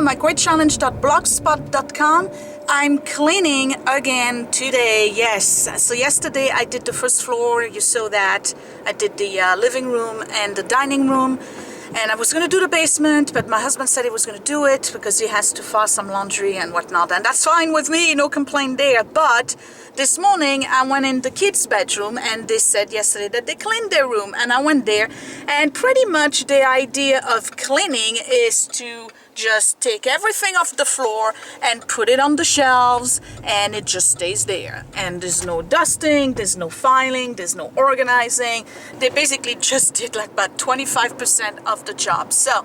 mygreatchallenge.blogspot.com. I'm cleaning again today, yes. So yesterday I did the first floor, you saw that. I did the living room and the dining room. And I was going to do the basement, but my husband said he was going to do it because he has to file some laundry and whatnot. And that's fine with me, no complaint there. But this morning I went in the kids' bedroom and they said yesterday that they cleaned their room. And I went there, and pretty much the idea of cleaning is to just take everything off the floor and put it on the shelves, and it just stays there. And there's no dusting, there's no filing, there's no organizing. They basically just did like about 25% of the job. So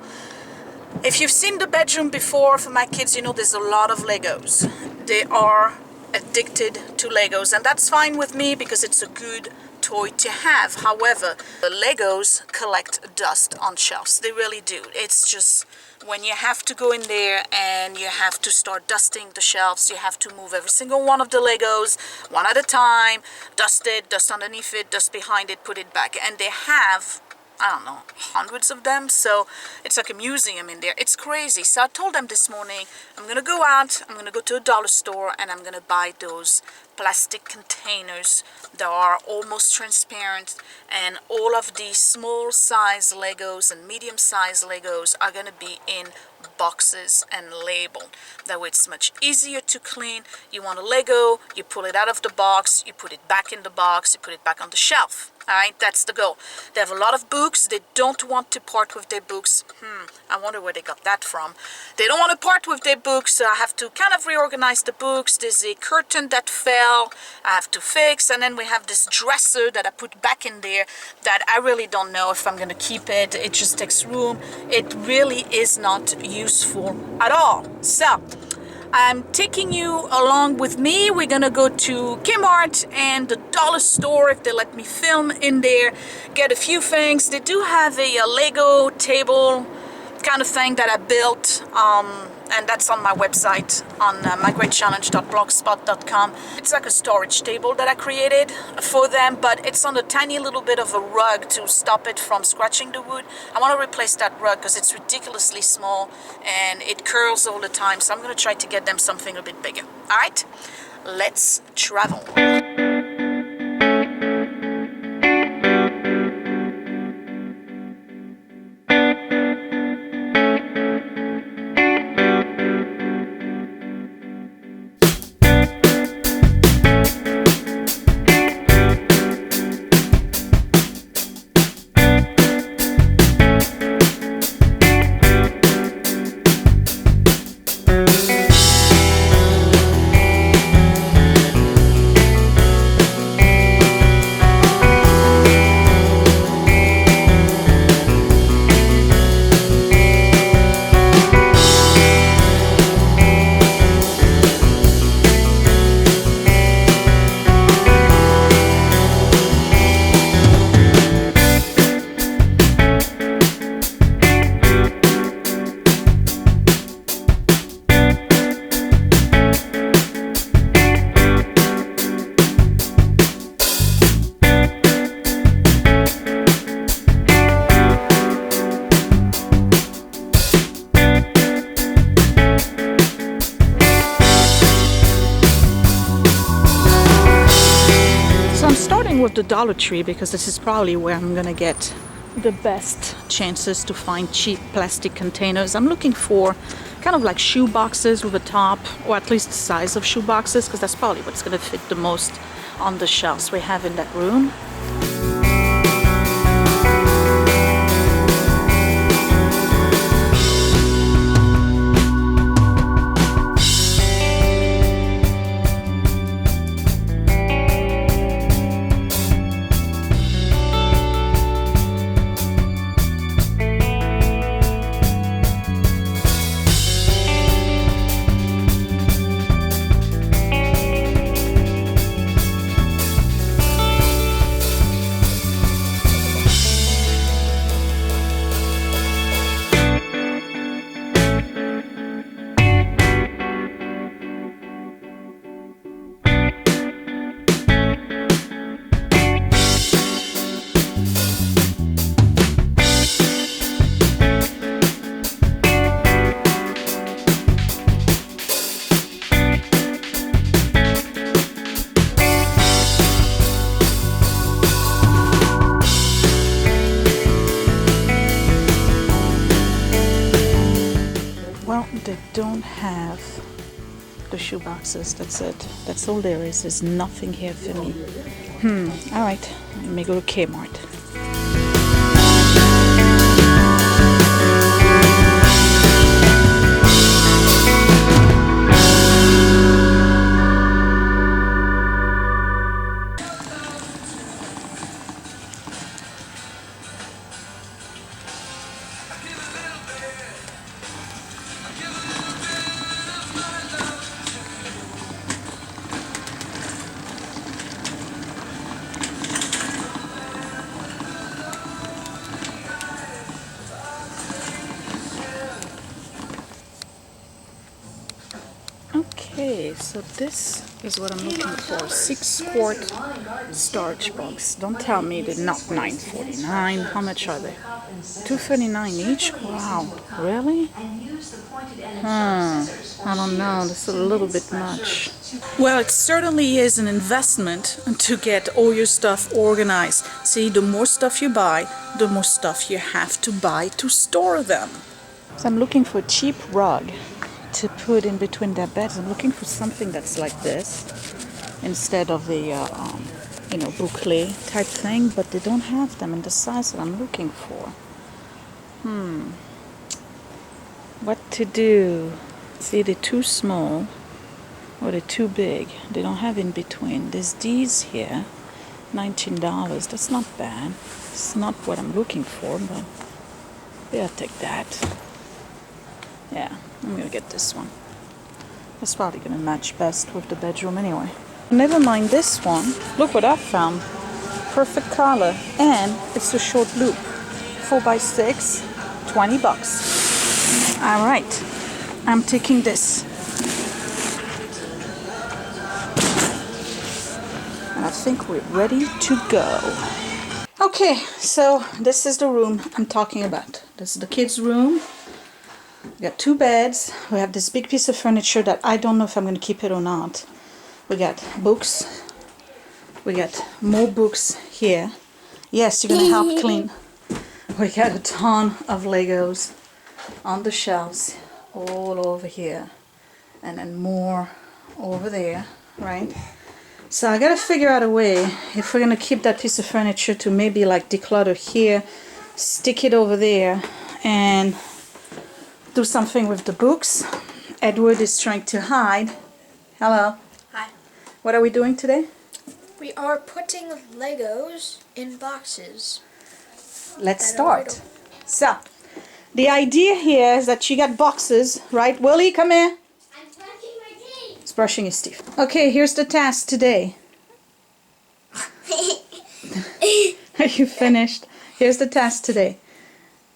if you've seen the bedroom before for my kids, you know there's a lot of Legos. They are addicted to Legos, and that's fine with me because it's a good toy to have. However, the Legos collect dust on shelves. They really do. It's just when you have to go in there and you have to start dusting the shelves, you have to move every single one of the Legos one at a time, dust it, dust underneath it, dust behind it, put it back. And they have, I don't know, hundreds of them, so it's like a museum in there. It's crazy. So I told them this morning, I'm gonna go out, I'm gonna go to a dollar store, and I'm gonna buy those plastic containers that are almost transparent, and all of these small size Legos and medium size Legos are gonna be in boxes and labeled. That way it's much easier to clean. You want a Lego, you pull it out of the box, you put it back in the box, you put it back on the shelf. Alright, that's the goal. They have a lot of books. They don't want to part with their books. I wonder where they got that from. They don't want to part with their books, so I have to kind of reorganize the books. There's a curtain that fell, I have to fix, and then we have this dresser that I put back in there that I really don't know if I'm going to keep it. It just takes room. It really is not useful at all. So I'm taking you along with me. We're gonna go to Kmart and the dollar store if they let me film in there, get a few things. They do have a Lego table kind of thing that I built, and that's on my website on mygreatchallenge.blogspot.com. It's like a storage table that I created for them, but it's on a tiny little bit of a rug to stop it from scratching the wood. I want to replace that rug because it's ridiculously small and it curls all the time, so I'm going to try to get them something a bit bigger. Alright, let's travel. With the Dollar Tree because this is probably where I'm gonna get the best chances to find cheap plastic containers. I'm looking for kind of like shoe boxes with a top, or at least the size of shoe boxes, because that's probably what's gonna fit the most on the shelves we have in that room. don't have the shoe boxes. That's it. That's all there is. There's nothing here for me. All right. Let me go to Kmart. Okay, so this is what I'm looking for. 6-quart starch box. Don't tell me they're not $9.49. How much are they? $2.39 each? Wow, really? I don't know. That's a little bit much. Well, it certainly is an investment to get all your stuff organized. See, the more stuff you buy, the more stuff you have to buy to store them. So I'm looking for a cheap rug to put in between their beds. I'm looking for something that's like this instead of the boucle type thing, but they don't have them in the size that I'm looking for. What to do? See, they're too small or they're too big. They don't have in between. There's these here, $19. That's not bad. It's not what I'm looking for, but yeah, I'll take that. Yeah, I'm gonna get this one. That's probably gonna match best with the bedroom anyway. Never mind this one. Look what I found. Perfect color, and it's a short loop. 4x6, $20. All right, I'm taking this. And I think we're ready to go. Okay, so this is the room I'm talking about. This is the kids' room. We got 2 beds. We have this big piece of furniture that I don't know if I'm going to keep it or not. We got books. We got more books here. Yes, you're going to help clean. We got a ton of Legos on the shelves all over here. And then more over there, right? So I got to figure out a way if we're going to keep that piece of furniture to maybe like declutter here, stick it over there, and do something with the books. Edward is trying to hide. Hello. Hi. What are we doing today? We are putting Legos in boxes. Let's start. So, the idea here is that you got boxes, right? Willie, come here. I'm brushing my teeth. He's brushing his teeth. Okay, here's the task today. Are you finished? Here's the task today.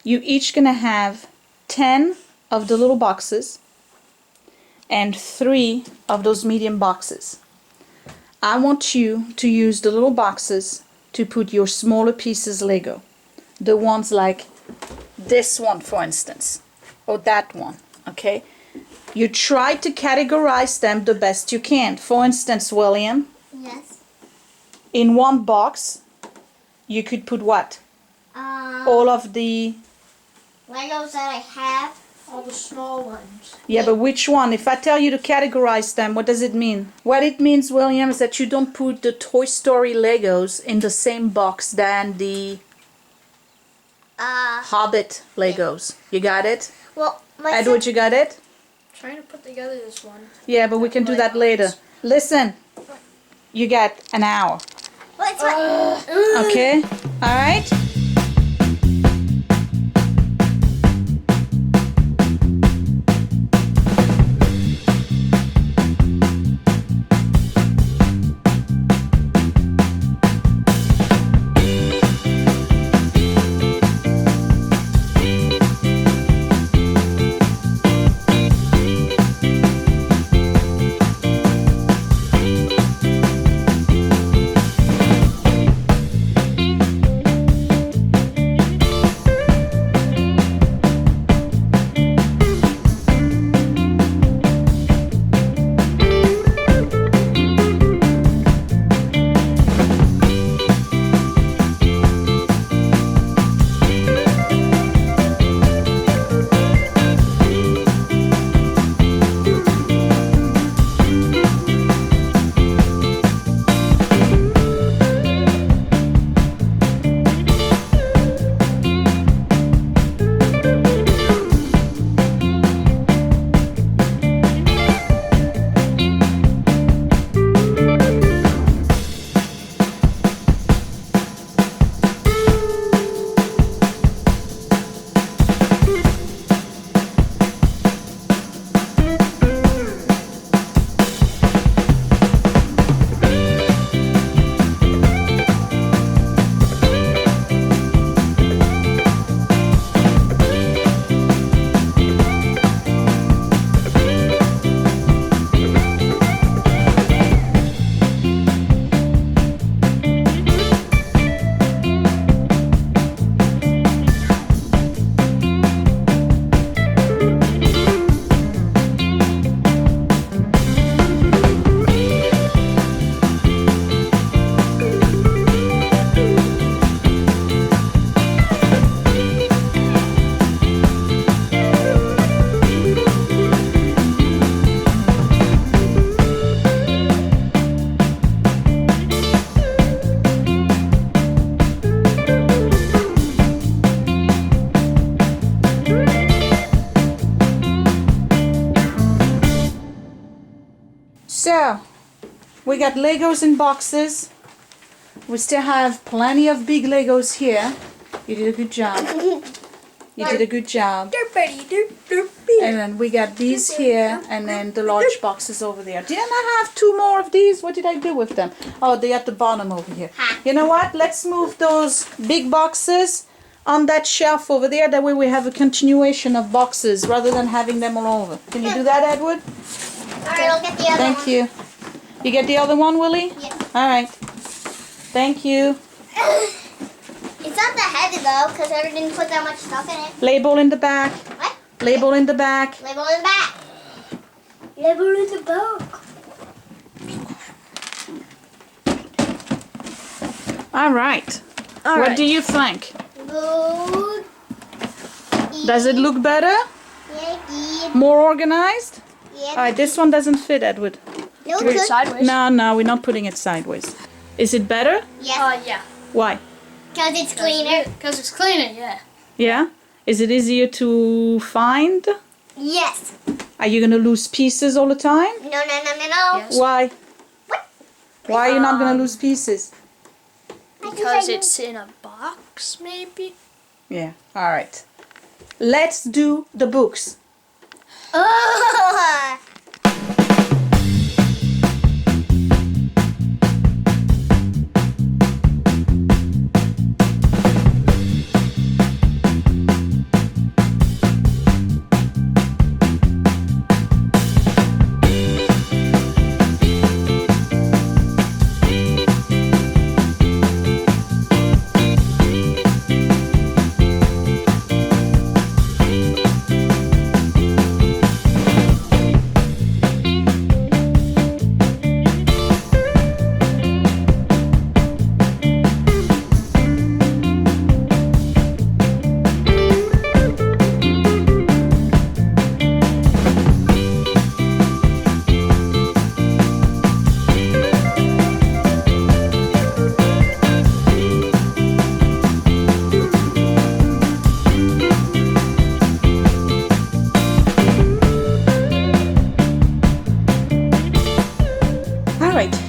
You each gonna have 10 of the little boxes and 3 of those medium boxes. I want you to use the little boxes to put your smaller pieces Lego. The ones like this one, for instance, or that one, okay? You try to categorize them the best you can. For instance, William, Yes. in one box, you could put what? All of the Legos that I have. All the small ones. Yeah, but which one? If I tell you to categorize them, what does it mean? What it means, William, is that you don't put the Toy Story Legos in the same box than the Hobbit Legos. You got it? Well, Edward, you got it? Trying to put together this one. Yeah, but we can do that later. Listen, you got an hour. What's Okay? All right? go. We got Legos in boxes. We still have plenty of big Legos here. You did a good job. You did a good job. And then we got these here, and then the large boxes over there. Didn't I have 2 more of these? What did I do with them? Oh, they're at the bottom over here. You know what? Let's move those big boxes on that shelf over there. That way we have a continuation of boxes rather than having them all over. Can you do that, Edward? Alright, I'll get the other one. Thank you. You get the other one, Willie? Yes. All right. Thank you. It's not that heavy though, because I didn't put that much stuff in it. Label in the back. What? Label in the back. Label in the back. Label in the back. All right. What do you think? Good. Does it look better? Yeah, More organized? yeah. All right, this one doesn't fit, Edward. No, Put it good. sideways. No, we're not putting it sideways. Is it better? Yeah, Yeah. Why? because it's cleaner. Because it's cleaner, yeah. Yeah? Is it easier to find? Yes. Are you going to lose pieces all the time? No. Yes. Why? What? Why are you not going to lose pieces? Because it's in a box, maybe? Yeah. All right. Let's do the books. Oh.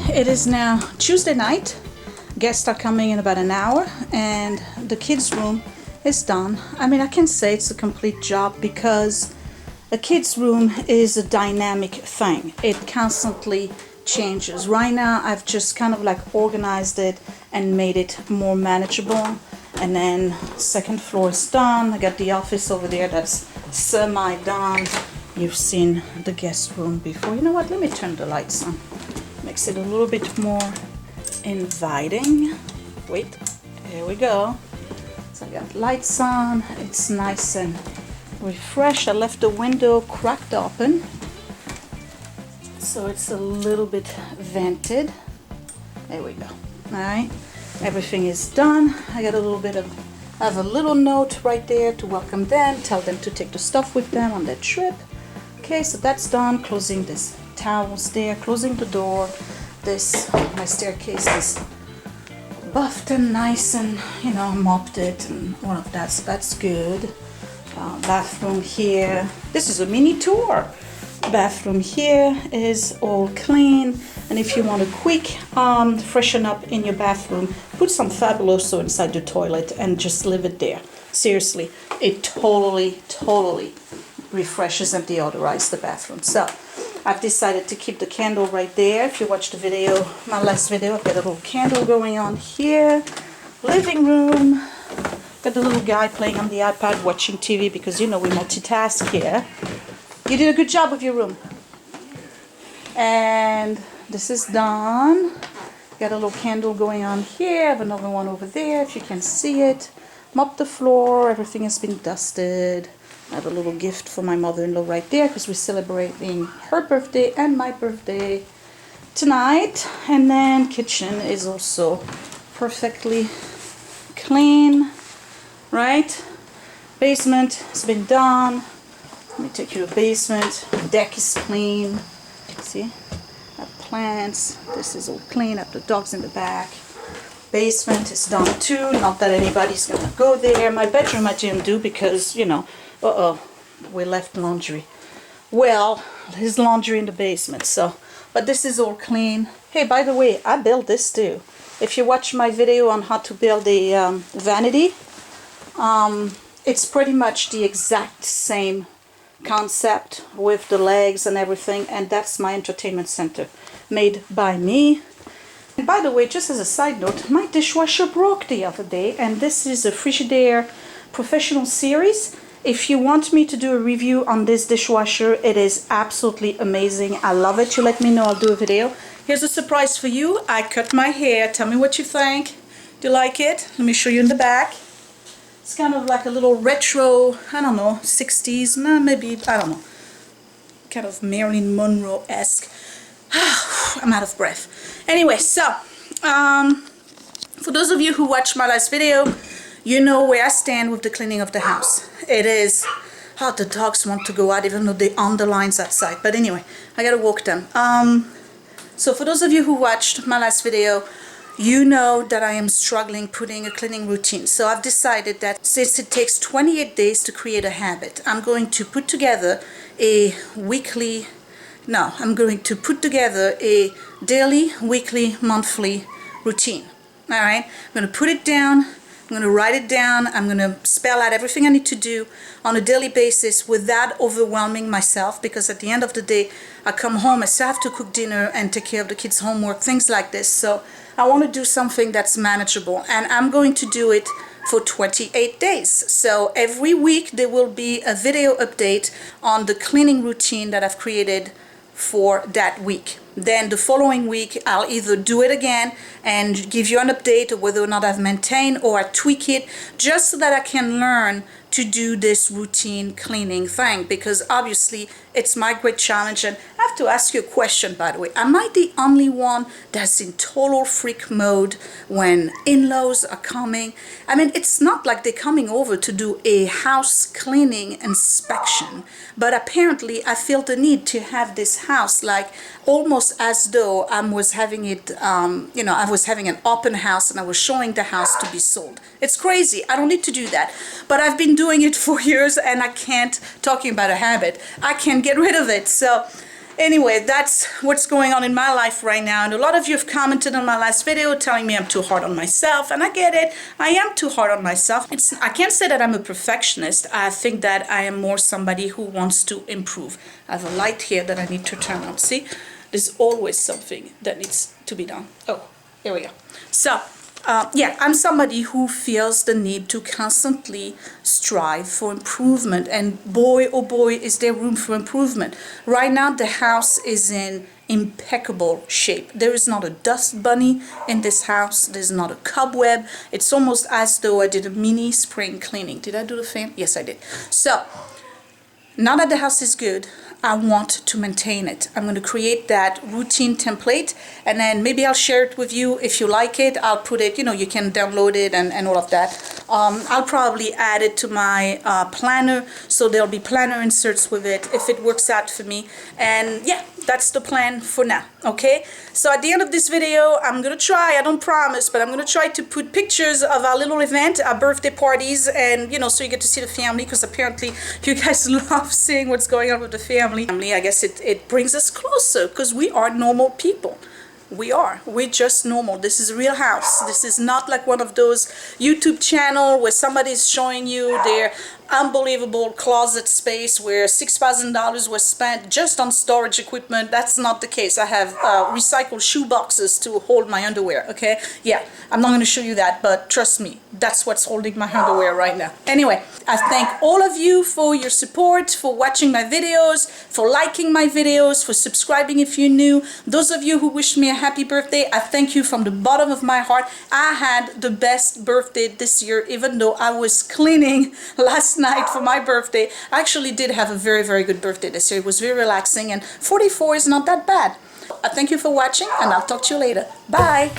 It is now Tuesday night. Guests are coming in about an hour, and the kids' room is done. I mean, I can say it's a complete job because a kids' room is a dynamic thing. It constantly changes. Right now, I've just kind of like organized it and made it more manageable. And then second floor is done. I got the office over there that's semi-done. You've seen the guest room before. You know what? Let me turn the lights on. Makes it a little bit more inviting. Wait, here we go. So I got lights on. It's nice and refreshed. I left the window cracked open, so it's a little bit vented. There we go. All right, everything is done. I got a little bit of, I have a little note right there to welcome them, tell them to take the stuff with them on their trip. Okay, so that's done. Closing this towels there, closing the door. This, my staircase is buffed and nice and, you know, mopped it and all of that, so that's good. Bathroom here. This is a mini tour. Bathroom here is all clean, and if you want a quick freshen up in your bathroom, put some Fabuloso inside the toilet and just leave it there. Seriously, it totally refreshes and deodorizes the bathroom. So I've decided to keep the candle right there. If you watched the video, my last video, I've got a little candle going on here. Living room. Got the little guy playing on the iPad watching TV because, you know, we multitask here. You did a good job with your room. And this is done. Got a little candle going on here. I have another one over there if you can see it. Mop the floor. Everything has been dusted. I have a little gift for my mother-in-law right there because we're celebrating her birthday and my birthday tonight. And then kitchen is also perfectly clean, right? Basement has been done. Let me take you to the basement. Deck is clean. See? I have plants. This is all clean. I have the dogs in the back. Basement is done too. Not that anybody's gonna go there. My bedroom I didn't do because, you know, we left laundry. Well, there's laundry in the basement, so but this is all clean. Hey, by the way, I built this too. If you watch my video on how to build a vanity, it's pretty much the exact same concept with the legs and everything, and that's my entertainment center, made by me. And by the way, just as a side note, my dishwasher broke the other day, and this is a Frigidaire Professional Series. If you want me to do a review on this dishwasher, it is absolutely amazing. I love it. You let me know, I'll do a video. Here's a surprise for you. I cut my hair. Tell me what you think. Do you like it? Let me show you in the back. It's kind of like a little retro, I don't know, 60s, maybe, I don't know, kind of Marilyn Monroe-esque. I'm out of breath. Anyway, so, for those of you who watched my last video, you know where I stand with the cleaning of the house. It is, the dogs want to go out even though they're on the lines outside. But anyway, I gotta walk them. So for those of you who watched my last video, you know that I am struggling putting a cleaning routine. So I've decided that since it takes 28 days to create a habit, I'm going to put together a daily, weekly, monthly routine. All right, I'm going to put it down. I'm going to write it down. I'm going to spell out everything I need to do on a daily basis without overwhelming myself, because at the end of the day, I come home, I still have to cook dinner and take care of the kids' homework, things like this. So I want to do something that's manageable, and I'm going to do it for 28 days. So every week there will be a video update on the cleaning routine that I've created for that week. Then the following week I'll either do it again and give you an update of whether or not I've maintained, or I tweak it, just so that I can learn to do this routine cleaning thing, because obviously it's my great challenge. And I have to ask you a question, by the way. Am I the only one that's in total freak mode when in-laws are coming? I mean, it's not like they're coming over to do a house cleaning inspection, but apparently I feel the need to have this house like almost as though I was having it, I was having an open house and I was showing the house to be sold. It's crazy. I don't need to do that, but I've been doing it for years, and I can't, talking about a habit, I can't get rid of it. So anyway, that's what's going on in my life right now. And a lot of you have commented on my last video telling me I'm too hard on myself, and I get it. I am too hard on myself. I can't say that I'm a perfectionist. I think that I am more somebody who wants to improve. I have a light here that I need to turn on. See, there's always something that needs to be done. Oh, here we go. So yeah, I'm somebody who feels the need to constantly strive for improvement, and boy, oh boy, is there room for improvement. Right now, the house is in impeccable shape. There is not a dust bunny in this house. There's not a cobweb. It's almost as though I did a mini spring cleaning. Did I do the fan? Yes, I did. So now that the house is good, I want to maintain it. I'm going to create that routine template, and then maybe I'll share it with you. If you like it, I'll put it, you can download it and all of that. I'll probably add it to my planner, so there'll be planner inserts with it if it works out for me. And yeah, that's the plan for now, okay? So at the end of this video, I'm gonna try, I don't promise, but I'm gonna try to put pictures of our little event, our birthday parties, and so you get to see the family, because apparently you guys love seeing what's going on with the family. I guess it brings us closer, because we are normal people. We're just normal. This is a real house. This is not like one of those YouTube channel where somebody's showing you their unbelievable closet space where $6,000 was spent just on storage equipment. That's not the case. I have recycled shoe boxes to hold my underwear, okay? Yeah, I'm not going to show you that, but trust me, that's what's holding my underwear right now. Anyway, I thank all of you for your support, for watching my videos, for liking my videos, for subscribing if you're new. Those of you who wished me a happy birthday, I thank you from the bottom of my heart. I had the best birthday this year, even though I was cleaning last night for my birthday. I actually did have a very, very good birthday this year. It was very relaxing, and 44 is not that bad. I thank you for watching, and I'll talk to you later. Bye!